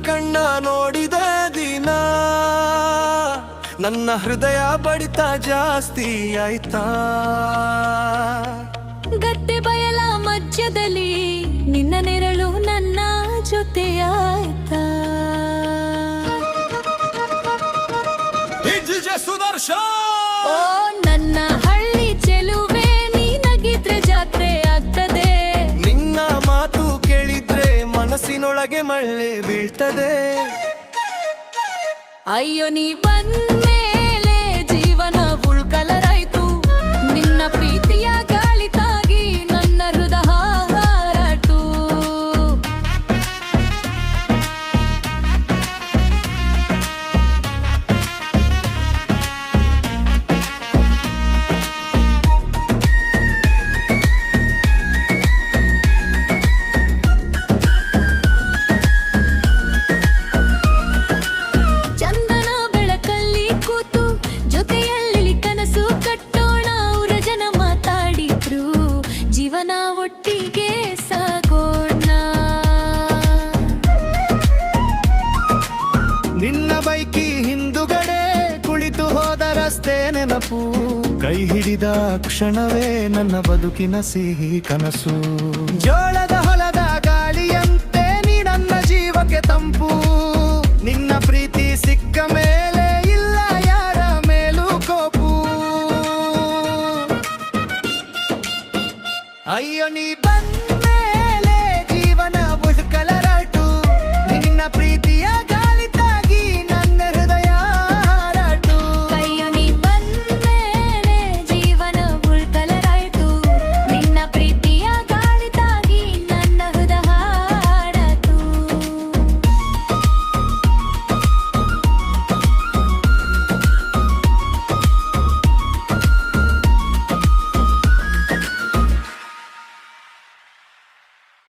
ಕಣ್ಣ ನೋಡಿದ ದಿನ ನನ್ನ ಹೃದಯ ಬಡಿತ ಜಾಸ್ತಿ ಆಯ್ತಾ. ಗದ್ದೆ ಬಯಲ ಮಧ್ಯದಲ್ಲಿ ನಿನ್ನ ನೆರಳು ನನ್ನ ಜೊತೆಯಾಯ್ತಾ. ಸುದರ್ಶನ್ ಓ ನನ್ನ ಹಳ್ಳಿ ಚೆಲುವೆ, ನೀನಗಿದ್ರೆ ಜಾತ್ರೆ ಆಗ್ತದೆ. ನಿನ್ನ ಮಾತು ಕೇಳಿದ್ರೆ ಮನಸ್ಸಿನೊಳಗೆ ಮಳೆ ಬೀಳ್ತದೆ. ಅಯ್ಯೋ ನೀ ಬಂದ್ಮೇಲೆ ಜೀವನ ಫುಲ್ ಕಲರ್ ಆಯ್ತು. ನಿನ್ನ ಪ್ರೀತಿಯ ಗಾಳಿ ತಾಗಿ ನನ್ನ ಹೃದಯ ಹಾರಾಟು. ಚಂದನ ಬೆಳಕಲ್ಲಿ ಕೂತು ಜೊತೆಯಲ್ಲಿ ಕನಸು ಕಟ್ಟೋಣ. ಅವರ ಜನ ಮಾತಾಡಿದ್ರು ಜೀವನ ಒಟ್ಟಿಗೆ ಸಾಗೋಣ. ನಿನ್ನ ಬೈಕಿ ಹಿಂದುಗಡೆ ಕುಳಿತು ಹೋದ ರಸ್ತೆ ನೆನಪು. ಕೈ ಹಿಡಿದ ಕ್ಷಣವೇ ನನ್ನ ಬದುಕಿನ ಸಿಹಿ ಕನಸು. ಜೋಳದ ಹೊಲದ ಗಾಳಿಯಂತೆ ನೀ ನನ್ನ ಜೀವಕ್ಕೆ ತಂಪು. ನಿನ್ನ ಪ್ರೀತಿ ಸಿಕ್ಕ ಮೇಲೆ ಇಲ್ಲ ಯಾರ ಮೇಲೂ ಕೋಪು. ಅಯ್ಯೋ ನೀ ಬಂದ